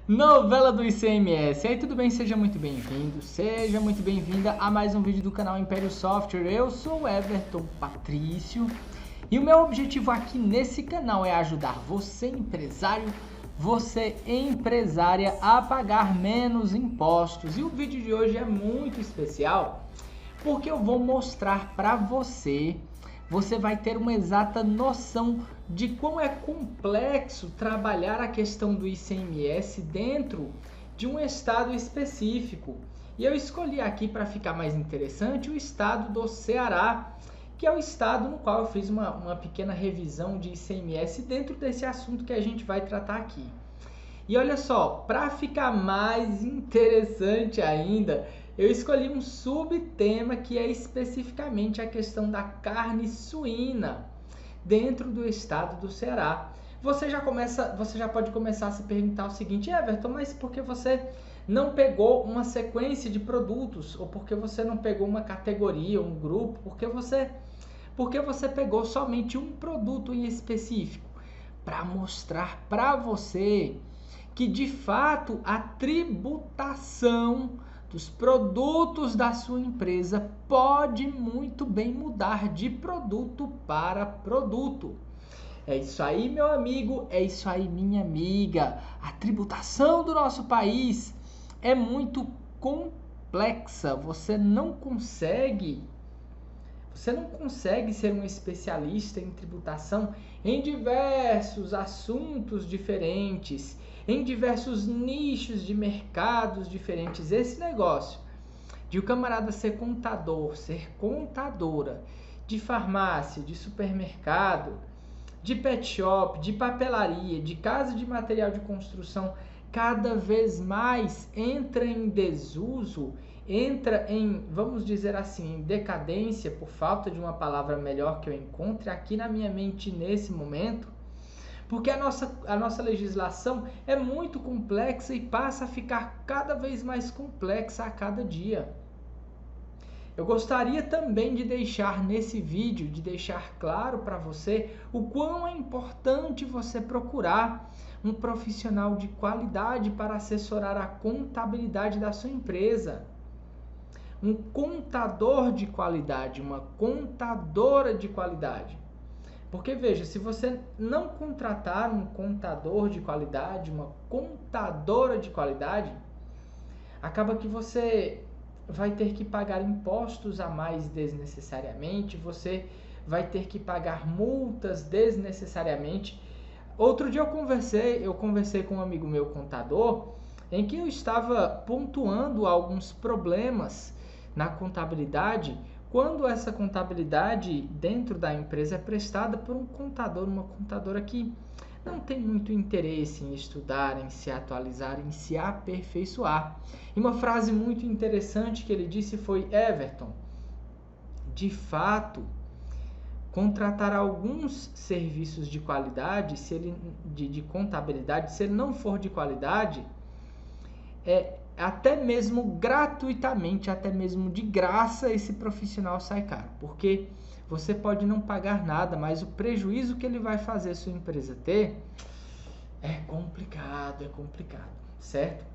Novela do ICMS. E aí, tudo bem? Seja muito bem-vindo, seja muito bem-vinda a mais um vídeo do canal Império Software. Eu sou o Everton Patrício e o meu objetivo aqui nesse canal é ajudar você, empresário, você, empresária, a pagar menos impostos. E o vídeo de hoje é muito especial porque eu vou mostrar para você vai ter uma exata noção de como é complexo trabalhar a questão do ICMS dentro de um estado específico. E eu escolhi aqui, para ficar mais interessante, o estado do Ceará, que é o estado no qual eu fiz uma pequena revisão de ICMS dentro desse assunto que a gente vai tratar aqui. E olha só, para ficar mais interessante ainda, eu escolhi um subtema que é especificamente a questão da carne suína dentro do estado do Ceará. Você já pode começar a se perguntar o seguinte: Everton, mas por que você não pegou uma sequência de produtos? Ou por que você não pegou uma categoria, um grupo? Por que você pegou somente um produto em específico? Para mostrar para você que de fato a tributação dos produtos da sua empresa pode muito bem mudar de produto para produto. É isso aí, meu amigo, é isso aí, minha amiga. A tributação do nosso país é muito complexa. Você não consegue ser um especialista em tributação em diversos assuntos diferentes, em diversos nichos de mercados diferentes. Esse negócio de o camarada ser contador, ser contadora de farmácia, de supermercado, de pet shop, de papelaria, de casa de material de construção, cada vez mais entra em desuso, entra em, vamos dizer assim, em decadência, por falta de uma palavra melhor que eu encontre aqui na minha mente nesse momento, porque a nossa legislação é muito complexa e passa a ficar cada vez mais complexa a cada dia. Eu gostaria também de deixar nesse vídeo, de deixar claro para você o quão é importante você procurar um profissional de qualidade para assessorar a contabilidade da sua empresa. Um contador de qualidade, uma contadora de qualidade. Porque veja, se você não contratar um contador de qualidade, uma contadora de qualidade, acaba que você vai ter que pagar impostos a mais desnecessariamente, você vai ter que pagar multas desnecessariamente. Outro dia eu conversei com um amigo meu contador, em que eu estava pontuando alguns problemas na contabilidade, quando essa contabilidade dentro da empresa é prestada por um contador, uma contadora que não tem muito interesse em estudar, em se atualizar, em se aperfeiçoar. E uma frase muito interessante que ele disse foi: Everton, de fato, contratar alguns serviços de qualidade, de contabilidade, se ele não for de qualidade, até mesmo gratuitamente, até mesmo de graça, esse profissional sai caro, porque você pode não pagar nada, mas o prejuízo que ele vai fazer sua empresa ter é complicado, certo?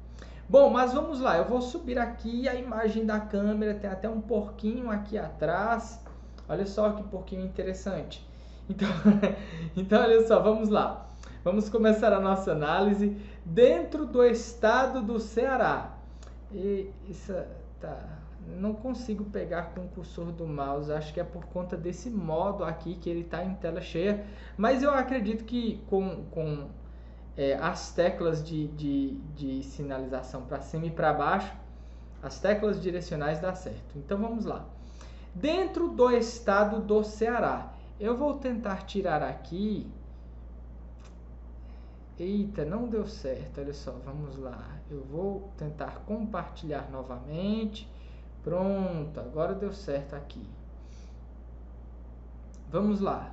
Bom, mas vamos lá, eu vou subir aqui a imagem da câmera, tem até um porquinho aqui atrás, olha só que porquinho interessante. Então olha só, vamos lá. Vamos começar a nossa análise dentro do estado do Ceará. E isso não consigo pegar com o cursor do mouse, acho que é por conta desse modo aqui que ele está em tela cheia, mas eu acredito que com as teclas de sinalização para cima e para baixo, as teclas direcionais dá certo. Então vamos lá. Dentro do estado do Ceará, eu vou tentar tirar aqui. Eita, não deu certo, olha só, vamos lá. Eu vou tentar compartilhar novamente. Pronto, agora deu certo aqui. Vamos lá.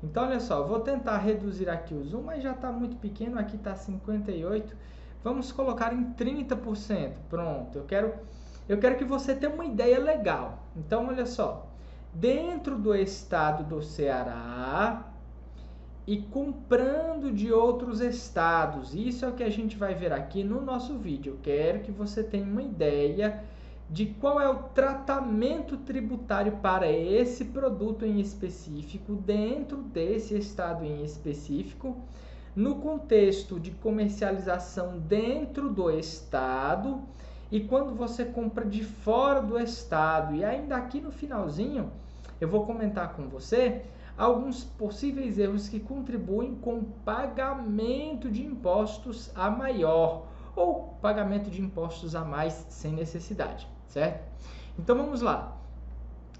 Então, olha só, eu vou tentar reduzir aqui o zoom, mas já está muito pequeno, aqui está 58%. Vamos colocar em 30%. Pronto, eu quero que você tenha uma ideia legal. Então, olha só, dentro do estado do Ceará, e comprando de outros estados. Isso é o que a gente vai ver aqui no nosso vídeo. Eu quero que você tenha uma ideia de qual é o tratamento tributário para esse produto em específico, dentro desse estado em específico, no contexto de comercialização dentro do estado e quando você compra de fora do estado. E ainda aqui no finalzinho, eu vou comentar com você alguns possíveis erros que contribuem com o pagamento de impostos a maior ou pagamento de impostos a mais sem necessidade, certo? Então vamos lá.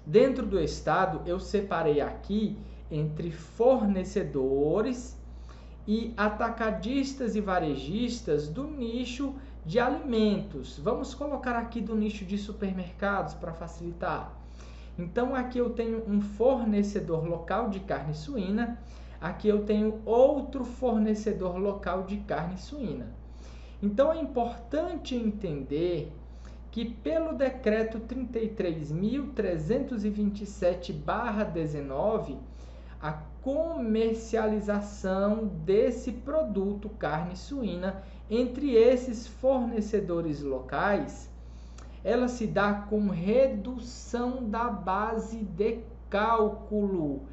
Dentro do estado, eu separei aqui entre fornecedores e atacadistas e varejistas do nicho de alimentos. Vamos colocar aqui do nicho de supermercados para facilitar. Então aqui eu tenho um fornecedor local de carne suína, aqui eu tenho outro fornecedor local de carne suína. Então é importante entender que pelo decreto 33.327/19, a comercialização desse produto carne suína entre esses fornecedores locais, ela se dá com redução da base de cálculo.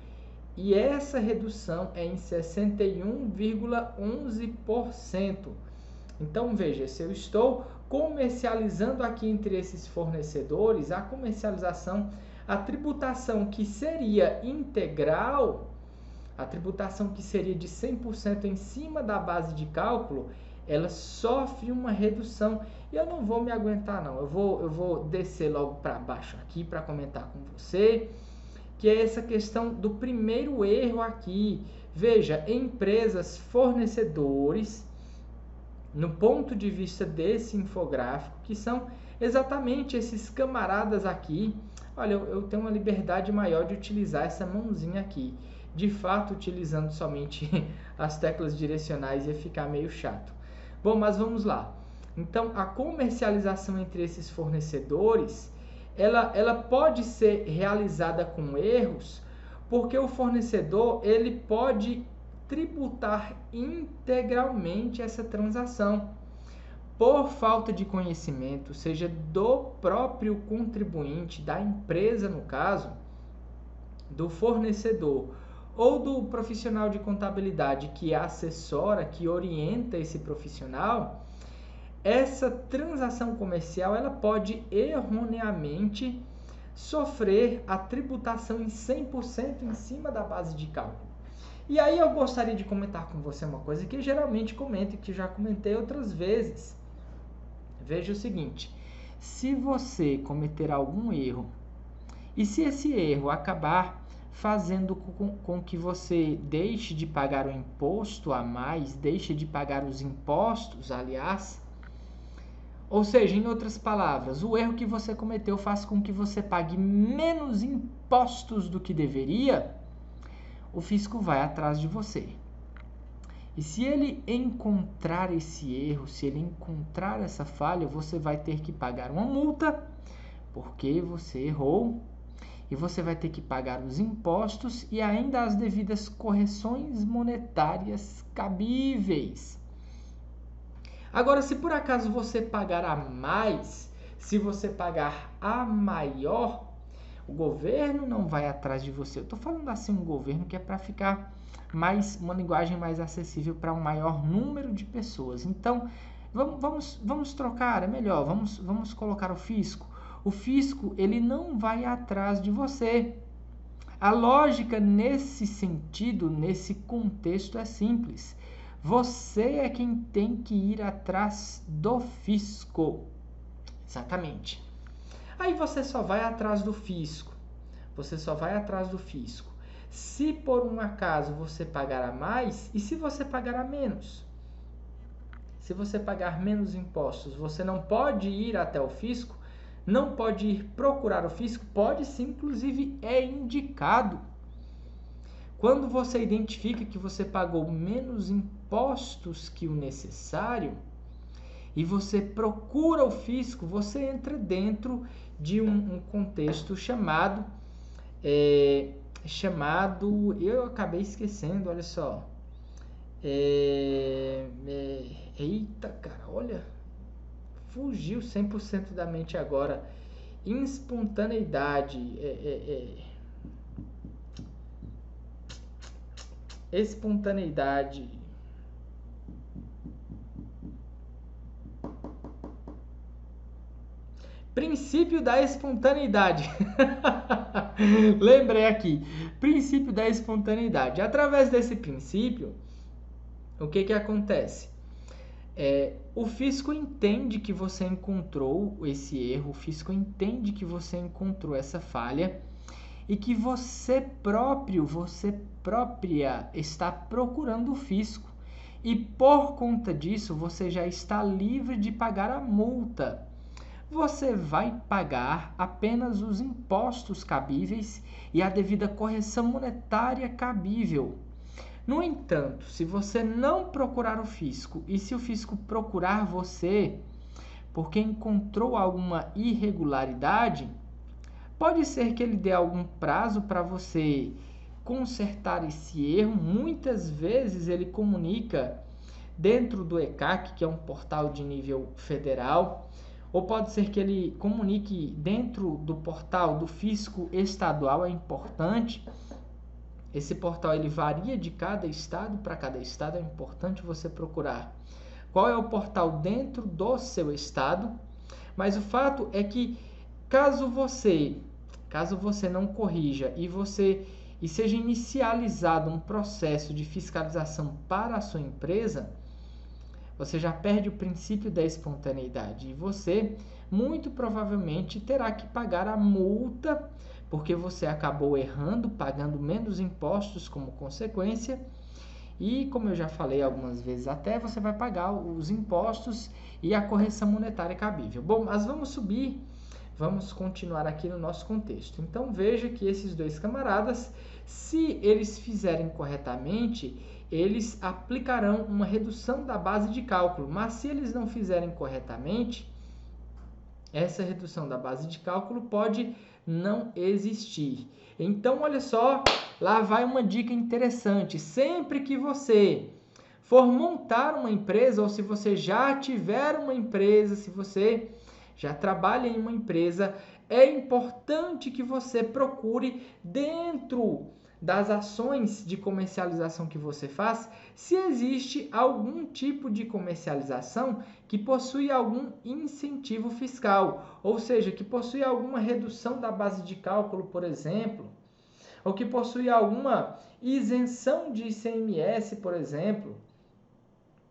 E essa redução é em 61,11%. Então, veja, se eu estou comercializando aqui entre esses fornecedores, a comercialização, a tributação que seria integral, a tributação que seria de 100% em cima da base de cálculo, ela sofre uma redução. E eu não vou me aguentar não, eu vou descer logo para baixo aqui para comentar com você, que é essa questão do primeiro erro aqui. Veja, empresas, fornecedores, no ponto de vista desse infográfico, que são exatamente esses camaradas aqui. Olha, eu tenho uma liberdade maior de utilizar essa mãozinha aqui. De fato, utilizando somente as teclas direcionais ia ficar meio chato. Bom, mas vamos lá. Então, a comercialização entre esses fornecedores, ela pode ser realizada com erros, porque o fornecedor ele pode tributar integralmente essa transação por falta de conhecimento, seja do próprio contribuinte, da empresa no caso, do fornecedor ou do profissional de contabilidade que assessora, que orienta esse profissional. Essa transação comercial ela pode erroneamente sofrer a tributação em 100% em cima da base de cálculo. E aí eu gostaria de comentar com você uma coisa que eu geralmente comento e que já comentei outras vezes. Veja o seguinte, se você cometer algum erro e se esse erro acabar fazendo com que você deixe de pagar o imposto a mais, deixe de pagar os impostos, aliás, ou seja, em outras palavras, o erro que você cometeu faz com que você pague menos impostos do que deveria, o fisco vai atrás de você. E se ele encontrar esse erro, se ele encontrar essa falha, você vai ter que pagar uma multa, porque você errou, e você vai ter que pagar os impostos e ainda as devidas correções monetárias cabíveis. Agora, se por acaso você pagar a mais, se você pagar a maior, o governo não vai atrás de você. Eu estou falando assim um governo que é para ficar uma linguagem mais acessível para um maior número de pessoas. Então, vamos trocar, é melhor, vamos colocar o fisco. O fisco, ele não vai atrás de você. A lógica nesse sentido, nesse contexto é simples. Você é quem tem que ir atrás do fisco. Exatamente. Aí você só vai atrás do fisco. Você só vai atrás do fisco se por um acaso você pagar a mais e se você pagar a menos. Se você pagar menos impostos, você não pode ir até o fisco, não pode ir procurar o fisco, pode sim, inclusive é indicado. Quando você identifica que você pagou menos impostos que o necessário e você procura o fisco, você entra dentro de um contexto chamado chamado, eu acabei esquecendo, olha só. Eita, cara, olha, fugiu 100% da mente agora. Espontaneidade, espontaneidade. Princípio da espontaneidade. Lembrei aqui. Princípio da espontaneidade. Através desse princípio, o que acontece? O fisco entende que você encontrou esse erro, o fisco entende que você encontrou essa falha e que você própria está procurando o fisco. E por conta disso, você já está livre de pagar a multa. Você vai pagar apenas os impostos cabíveis e a devida correção monetária cabível. No entanto, se você não procurar o fisco e se o fisco procurar você porque encontrou alguma irregularidade, pode ser que ele dê algum prazo para você consertar esse erro. Muitas vezes ele comunica dentro do ECAC, que é um portal de nível federal, ou pode ser que ele comunique dentro do portal do fisco estadual. É importante. Esse portal ele varia de cada estado para cada estado. É importante você procurar qual é o portal dentro do seu estado. Mas o fato é que caso você não corrija e seja inicializado um processo de fiscalização para a sua empresa, você já perde o princípio da espontaneidade e você muito provavelmente terá que pagar a multa porque você acabou errando, pagando menos impostos como consequência. E como eu já falei algumas vezes até, você vai pagar os impostos e a correção monetária cabível. Bom, mas vamos continuar aqui no nosso contexto. Então veja que esses dois camaradas, se eles fizerem corretamente, eles aplicarão uma redução da base de cálculo. Mas se eles não fizerem corretamente, essa redução da base de cálculo pode não existir. Então, olha só, lá vai uma dica interessante. Sempre que você for montar uma empresa, ou se você já tiver uma empresa, se você já trabalha em uma empresa, é importante que você procure dentro das ações de comercialização que você faz, se existe algum tipo de comercialização que possui algum incentivo fiscal, ou seja, que possui alguma redução da base de cálculo, por exemplo, ou que possui alguma isenção de ICMS, por exemplo.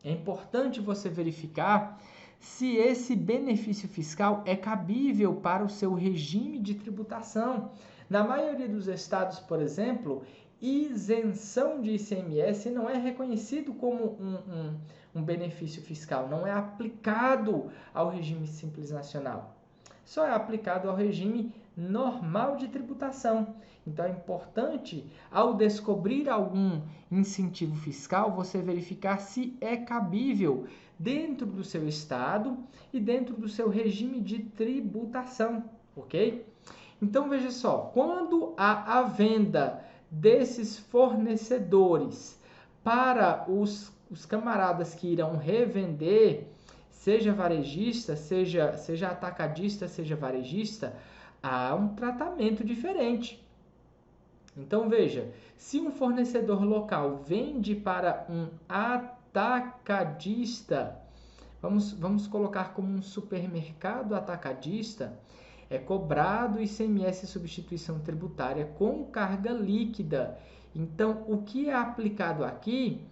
É importante você verificar se esse benefício fiscal é cabível para o seu regime de tributação. Na maioria dos estados, por exemplo, isenção de ICMS não é reconhecido como um benefício fiscal, não é aplicado ao regime simples nacional. Só é aplicado ao regime normal de tributação. Então é importante, ao descobrir algum incentivo fiscal, você verificar se é cabível dentro do seu estado e dentro do seu regime de tributação, ok? Então veja só, quando há a venda desses fornecedores para os camaradas que irão revender, seja varejista, seja atacadista, seja varejista, há um tratamento diferente. Então veja, se um fornecedor local vende para um atacadista, vamos colocar como um supermercado atacadista, é cobrado ICMS substituição tributária com carga líquida. Então, o que é aplicado aqui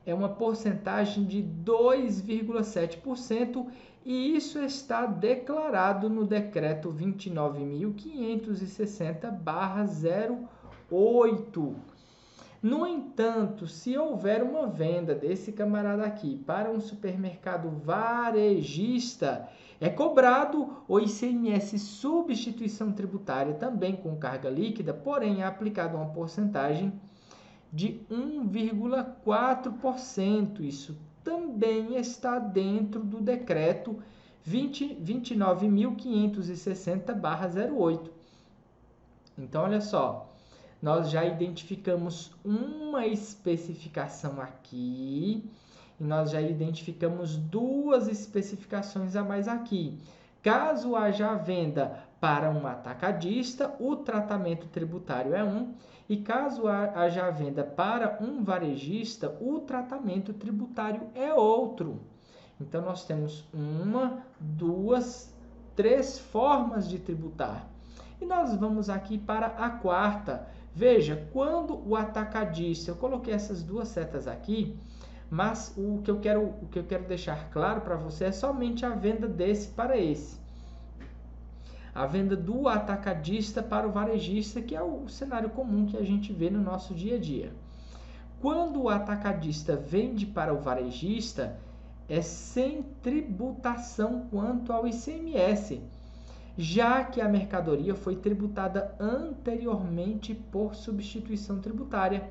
é uma porcentagem de 2,7% e isso está declarado no decreto 29.560/08. No entanto, se houver uma venda desse camarada aqui para um supermercado varejista, é cobrado o ICMS substituição tributária também com carga líquida, porém é aplicado uma porcentagem de 1,4%. Isso também está dentro do decreto 29.560/08. Então, olha só, nós já identificamos uma especificação aqui e nós já identificamos duas especificações a mais aqui. Caso haja a venda para um atacadista, o tratamento tributário é um, e caso haja a venda para um varejista, o tratamento tributário é outro. Então, nós temos uma, duas, três formas de tributar. E nós vamos aqui para a quarta. Veja, quando o atacadista, eu coloquei essas duas setas aqui, mas o que eu quero deixar claro para você é somente a venda desse para esse. A venda do atacadista para o varejista, que é o cenário comum que a gente vê no nosso dia a dia. Quando o atacadista vende para o varejista, é sem tributação quanto ao ICMS, já que a mercadoria foi tributada anteriormente por substituição tributária.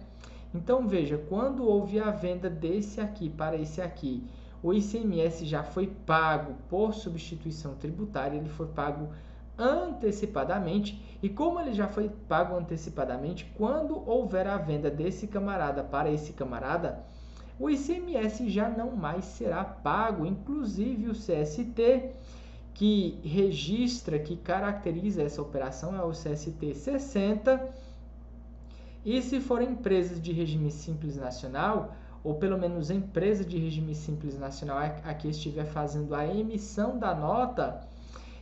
Então, veja, quando houve a venda desse aqui para esse aqui, o ICMS já foi pago por substituição tributária, ele foi pago antecipadamente, e como ele já foi pago antecipadamente, quando houver a venda desse camarada para esse camarada, o ICMS já não mais será pago, inclusive o CST, que registra, que caracteriza essa operação, é o CST 60, e se for empresas de regime simples nacional, ou pelo menos empresa de regime simples nacional aqui estiver fazendo a emissão da nota,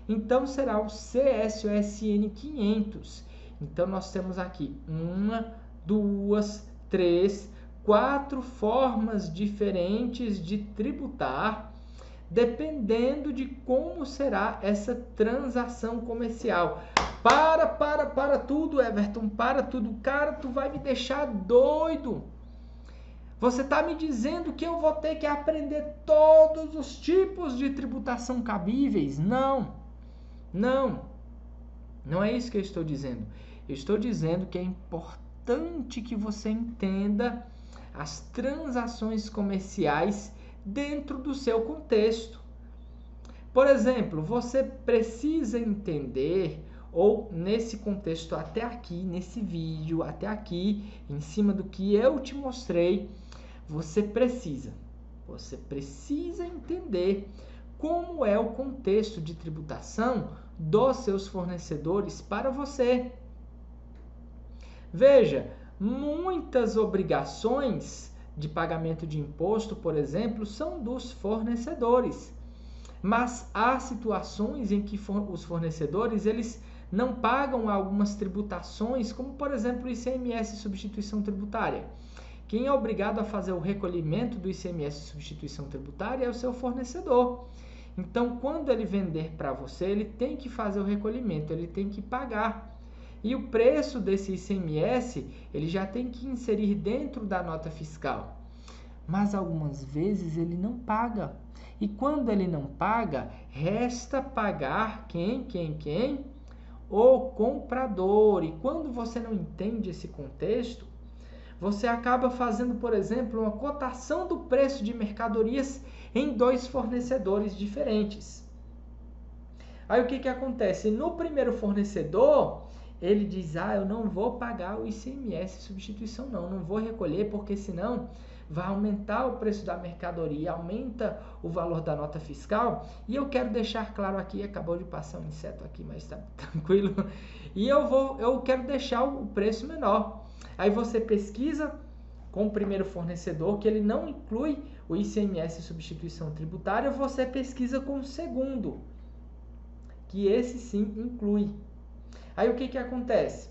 então será o CSOSN 500. Então nós temos aqui uma, duas, três, quatro formas diferentes de tributar, dependendo de como será essa transação comercial. Para tudo, Everton, para tudo. Cara, tu vai me deixar doido. Você está me dizendo que eu vou ter que aprender todos os tipos de tributação cabíveis? Não. Não é isso que eu estou dizendo. Eu estou dizendo que é importante que você entenda as transações comerciais dentro do seu contexto. Por exemplo, você precisa entender, ou nesse contexto até aqui, nesse vídeo, até aqui, em cima do que eu te mostrei, você precisa entender como é o contexto de tributação dos seus fornecedores para você. Veja, muitas obrigações de pagamento de imposto, por exemplo, são dos fornecedores. Mas há situações em que os fornecedores eles não pagam algumas tributações, como por exemplo o ICMS substituição tributária. Quem é obrigado a fazer o recolhimento do ICMS substituição tributária é o seu fornecedor. Então, quando ele vender para você, ele tem que fazer o recolhimento, ele tem que pagar. E o preço desse ICMS, ele já tem que inserir dentro da nota fiscal. Mas algumas vezes ele não paga. E quando ele não paga, resta pagar quem? O comprador. E quando você não entende esse contexto, você acaba fazendo, por exemplo, uma cotação do preço de mercadorias em dois fornecedores diferentes. Aí o que acontece? No primeiro fornecedor, ele diz, eu não vou pagar o ICMS substituição não vou recolher, porque senão vai aumentar o preço da mercadoria, aumenta o valor da nota fiscal, e eu quero deixar claro aqui, acabou de passar um inseto aqui, mas está tranquilo, e eu quero deixar o preço menor. Aí você pesquisa com o primeiro fornecedor, que ele não inclui o ICMS substituição tributária, você pesquisa com o segundo, que esse sim inclui. Aí o que acontece?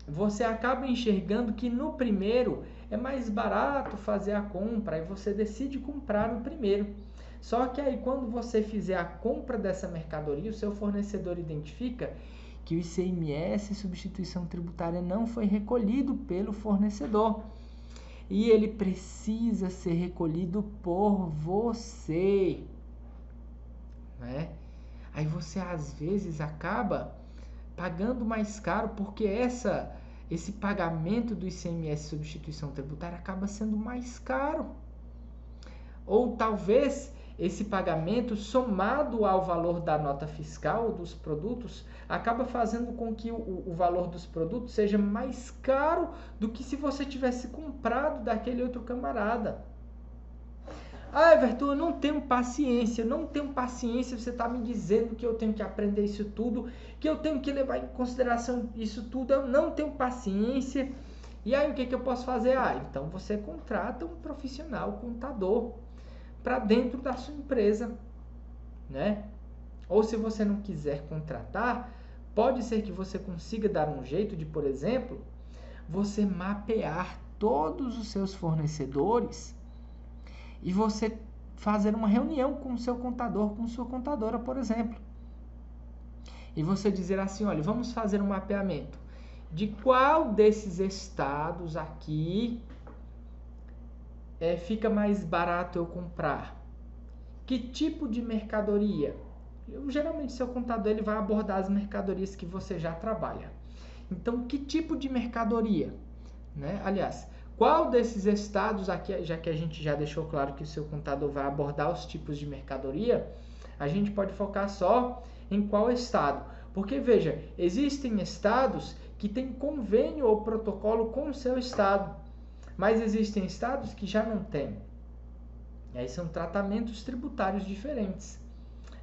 Você acaba enxergando que no primeiro é mais barato fazer a compra e você decide comprar no primeiro. Só que aí quando você fizer a compra dessa mercadoria, o seu fornecedor identifica que o ICMS substituição tributária não foi recolhido pelo fornecedor. E ele precisa ser recolhido por você, né? Aí você às vezes acaba pagando mais caro porque esse pagamento do ICMS substituição tributária acaba sendo mais caro. Ou talvez esse pagamento somado ao valor da nota fiscal dos produtos acaba fazendo com que o valor dos produtos seja mais caro do que se você tivesse comprado daquele outro camarada. Ah, Everton, eu não tenho paciência, você está me dizendo que eu tenho que aprender isso tudo, que eu tenho que levar em consideração isso tudo, eu não tenho paciência. E aí o que eu posso fazer? Então você contrata um profissional contador para dentro da sua empresa, né? Ou se você não quiser contratar, pode ser que você consiga dar um jeito de, por exemplo, você mapear todos os seus fornecedores e você fazer uma reunião com o seu contador, com sua contadora, por exemplo. E você dizer assim, olha, vamos fazer um mapeamento de qual desses estados aqui fica mais barato eu comprar. Que tipo de mercadoria? Geralmente seu contador ele vai abordar as mercadorias que você já trabalha. Então, que tipo de mercadoria? Né? Aliás, qual desses estados aqui, já que a gente já deixou claro que o seu contador vai abordar os tipos de mercadoria, a gente pode focar só em qual estado. Porque, veja, existem estados que têm convênio ou protocolo com o seu estado, mas existem estados que já não têm. E aí são tratamentos tributários diferentes.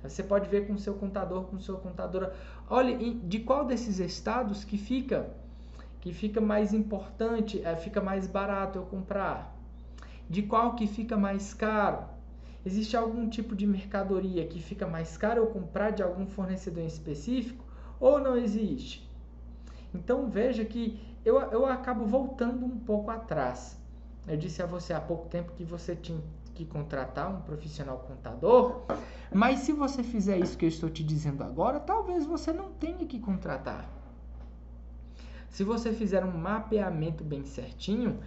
Você pode ver com o seu contador, com sua contadora, olha, de qual desses estados que fica mais importante, fica mais barato eu comprar? De qual que fica mais caro? Existe algum tipo de mercadoria que fica mais caro eu comprar de algum fornecedor em específico ou não existe? Então veja que eu acabo voltando um pouco atrás. Eu disse a você há pouco tempo que você tinha que contratar um profissional contador, mas se você fizer isso que eu estou te dizendo agora, talvez você não tenha que contratar. Se você fizer um mapeamento bem certinho,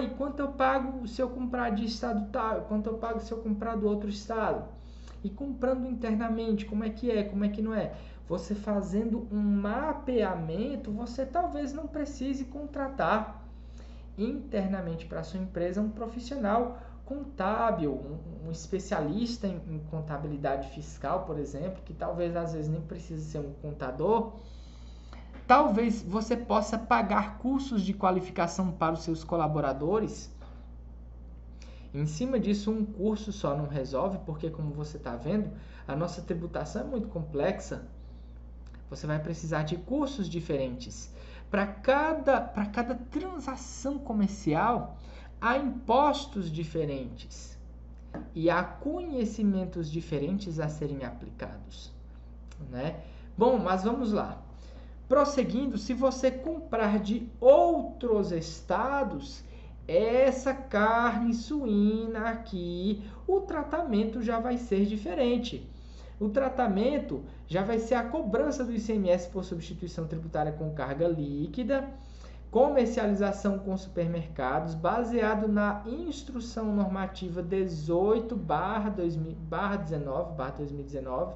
e quanto eu pago se eu comprar de estado tal, quanto eu pago se eu comprar do outro estado? E comprando internamente, como é que não é? Você fazendo um mapeamento, você talvez não precise contratar internamente para a sua empresa um profissional contábil, um especialista em contabilidade fiscal, por exemplo, que talvez às vezes nem precise ser um contador. Talvez você possa pagar cursos de qualificação para os seus colaboradores. Em cima disso, um curso só não resolve, porque como você está vendo, a nossa tributação é muito complexa. Você vai precisar de cursos diferentes. Para cada transação comercial, há impostos diferentes e há conhecimentos diferentes a serem aplicados, né? Bom, mas vamos lá. Prosseguindo, se você comprar de outros estados, essa carne suína aqui, o tratamento já vai ser diferente. O tratamento já vai ser a cobrança do ICMS por substituição tributária com carga líquida, comercialização com supermercados, baseado na Instrução Normativa 18/2019,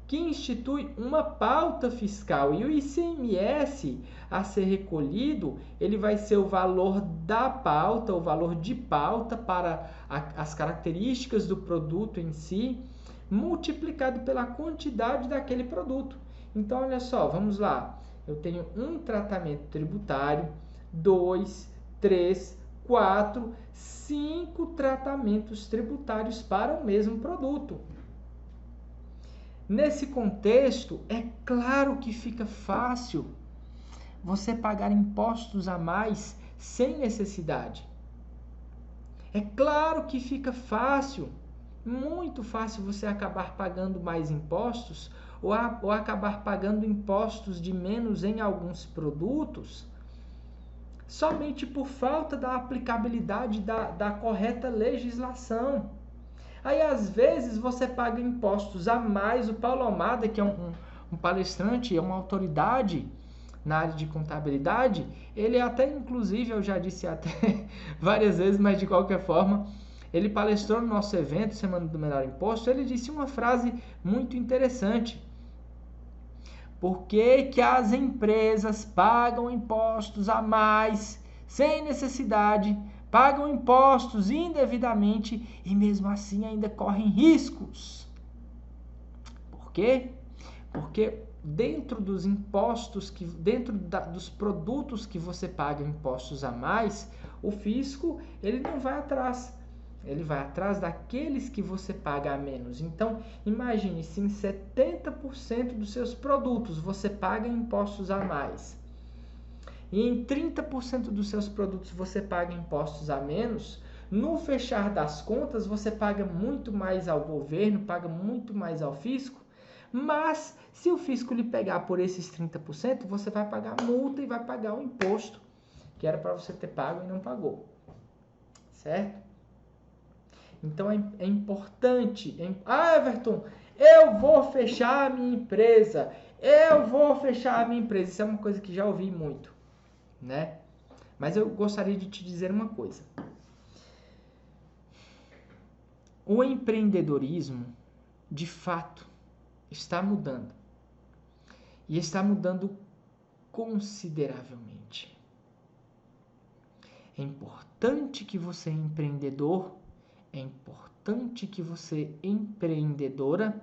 que institui uma pauta fiscal. E o ICMS a ser recolhido, ele vai ser o valor da pauta, o valor de pauta para as características do produto em si, multiplicado pela quantidade daquele produto. Então, olha só, vamos lá. Eu tenho um tratamento tributário, 2, 3, 4, 5 tratamentos tributários para o mesmo produto. Nesse contexto, é claro que fica fácil você pagar impostos a mais sem necessidade. É claro que fica fácil, muito fácil você acabar pagando mais impostos ou acabar pagando impostos de menos em alguns produtos somente por falta da aplicabilidade da correta legislação. Aí, às vezes, você paga impostos a mais. O Paulo Almada, que é um palestrante, é uma autoridade na área de contabilidade, ele até, inclusive, eu já disse até várias vezes, mas de qualquer forma, ele palestrou no nosso evento, Semana do Menor Imposto, ele disse uma frase muito interessante. Por que as empresas pagam impostos a mais, sem necessidade, pagam impostos indevidamente e mesmo assim ainda correm riscos. Por quê? Porque dentro dos impostos, dos produtos que você paga impostos a mais, o fisco ele não vai atrás. Ele vai atrás daqueles que você paga a menos. Então, imagine se em 70% dos seus produtos você paga impostos a mais. E em 30% dos seus produtos você paga impostos a menos, no fechar das contas você paga muito mais ao governo, paga muito mais ao fisco, mas se o fisco lhe pegar por esses 30%, você vai pagar a multa e vai pagar o imposto que era para você ter pago e não pagou. Certo? Então é importante. Everton, eu vou fechar a minha empresa. Eu vou fechar a minha empresa. Isso é uma coisa que já ouvi muito, né? Mas eu gostaria de te dizer uma coisa. O empreendedorismo, de fato, está mudando. E está mudando consideravelmente. É importante que você, empreendedor, é importante que você, empreendedora,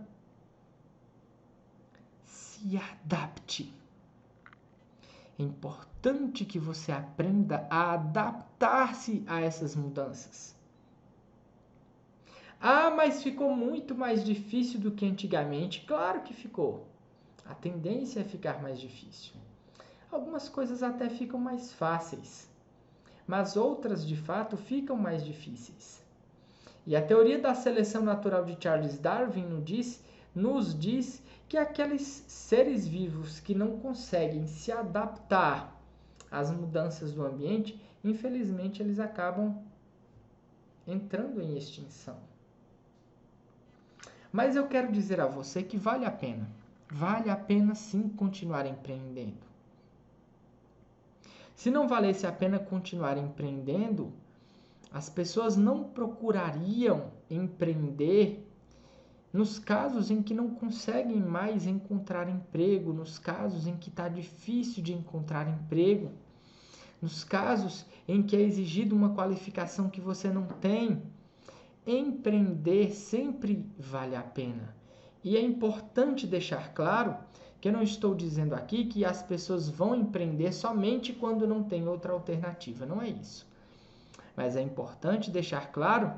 se adapte. É importante que você aprenda a adaptar-se a essas mudanças. Ah, mas ficou muito mais difícil do que antigamente. Claro que ficou. A tendência é ficar mais difícil. Algumas coisas até ficam mais fáceis, mas outras, de fato, ficam mais difíceis. E a teoria da seleção natural de Charles Darwin nos diz que aqueles seres vivos que não conseguem se adaptar às mudanças do ambiente, infelizmente, eles acabam entrando em extinção. Mas eu quero dizer a você que vale a pena. Vale a pena sim continuar empreendendo. Se não valesse a pena continuar empreendendo, as pessoas não procurariam empreender nos casos em que não conseguem mais encontrar emprego, nos casos em que está difícil de encontrar emprego, nos casos em que é exigido uma qualificação que você não tem. Empreender sempre vale a pena. E é importante deixar claro que eu não estou dizendo aqui que as pessoas vão empreender somente quando não tem outra alternativa, não é isso. Mas é importante deixar claro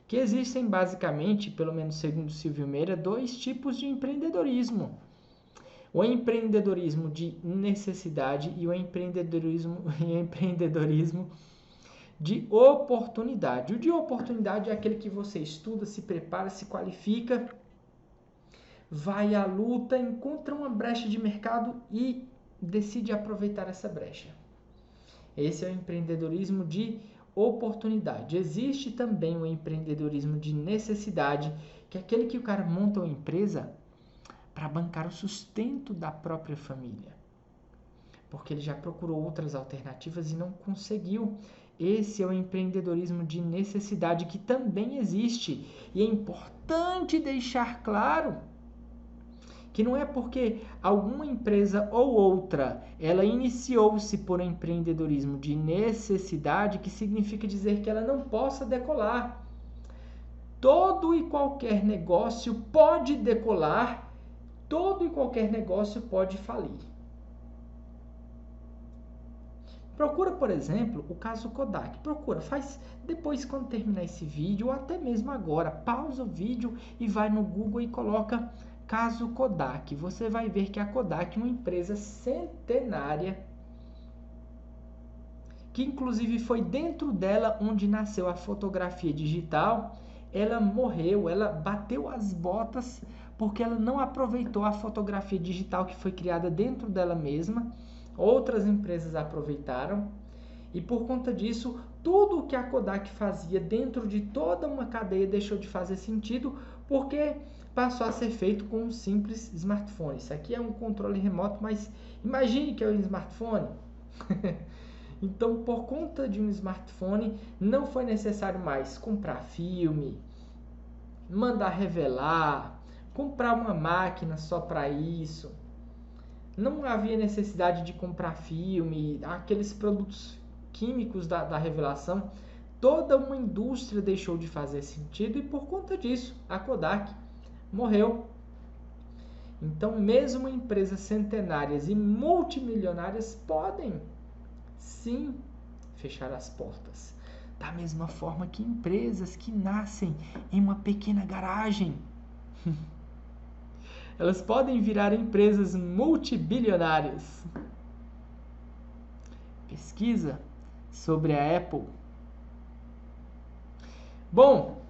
que existem basicamente, pelo menos segundo Silvio Meira, 2 tipos de empreendedorismo. O empreendedorismo de necessidade e o empreendedorismo de oportunidade. O de oportunidade é aquele que você estuda, se prepara, se qualifica, vai à luta, encontra uma brecha de mercado e decide aproveitar essa brecha. Esse é o empreendedorismo de oportunidade. Existe também o empreendedorismo de necessidade, que é aquele que o cara monta uma empresa para bancar o sustento da própria família. Porque ele já procurou outras alternativas e não conseguiu. Esse é o empreendedorismo de necessidade, que também existe. E é importante deixar claro que não é porque alguma empresa ou outra ela iniciou-se por empreendedorismo de necessidade que significa dizer que ela não possa decolar. Todo e qualquer negócio pode decolar, todo e qualquer negócio pode falir. Procura, por exemplo, o caso Kodak. Procura, faz depois quando terminar esse vídeo, ou até mesmo agora, pausa o vídeo e vai no Google e coloca caso Kodak. Você vai ver que a Kodak é uma empresa centenária, que inclusive foi dentro dela onde nasceu a fotografia digital. Ela morreu, ela bateu as botas porque ela não aproveitou a fotografia digital que foi criada dentro dela mesma. Outras empresas aproveitaram e por conta disso, tudo o que a Kodak fazia dentro de toda uma cadeia deixou de fazer sentido porque passou a ser feito com um simples smartphone. Isso aqui é um controle remoto, mas imagine que é um smartphone. Então, por conta de um smartphone, não foi necessário mais comprar filme, mandar revelar, comprar uma máquina só para isso. Não havia necessidade de comprar filme, aqueles produtos químicos da revelação. toda uma indústria deixou de fazer sentido e por conta disso a Kodak morreu. Então, mesmo empresas centenárias e multimilionárias podem, sim, fechar as portas. Da mesma forma que empresas que nascem em uma pequena garagem, elas podem virar empresas multibilionárias. Pesquisa sobre a Apple. Bom,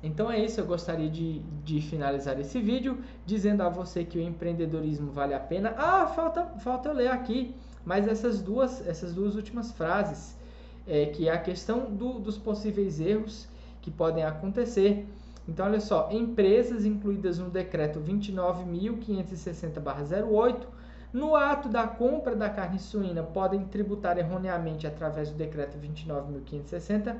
então é isso. Eu gostaria de finalizar esse vídeo dizendo a você que o empreendedorismo vale a pena. Ah, falta eu ler aqui, mas essas duas últimas frases, que é a questão dos possíveis erros que podem acontecer. Então, olha só, empresas incluídas no decreto 29.560/08, no ato da compra da carne suína, podem tributar erroneamente através do decreto 29.560,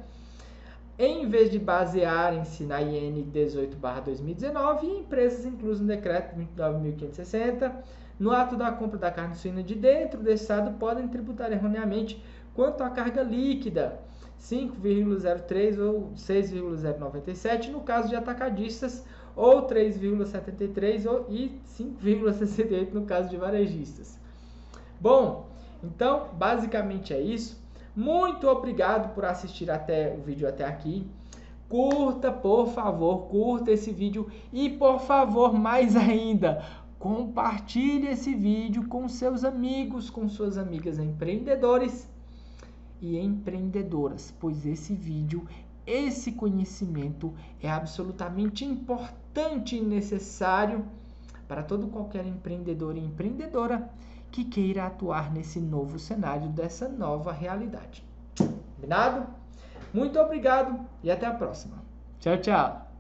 em vez de basearem-se na IN 18/2019, e empresas inclusas no decreto 29.560, no ato da compra da carne suína de dentro do estado, podem tributar erroneamente quanto à carga líquida, 5,03 ou 6,097 no caso de atacadistas, ou 3,73 e 5,68 no caso de varejistas. Bom, então basicamente é isso. Muito obrigado por assistir o vídeo até aqui. Curta, por favor, curta esse vídeo e, por favor, mais ainda, compartilhe esse vídeo com seus amigos, com suas amigas empreendedores e empreendedoras, pois esse vídeo, esse conhecimento é absolutamente importante e necessário para qualquer empreendedor e empreendedora que queira atuar nesse novo cenário, dessa nova realidade. Combinado? Muito obrigado e até a próxima. Tchau, tchau!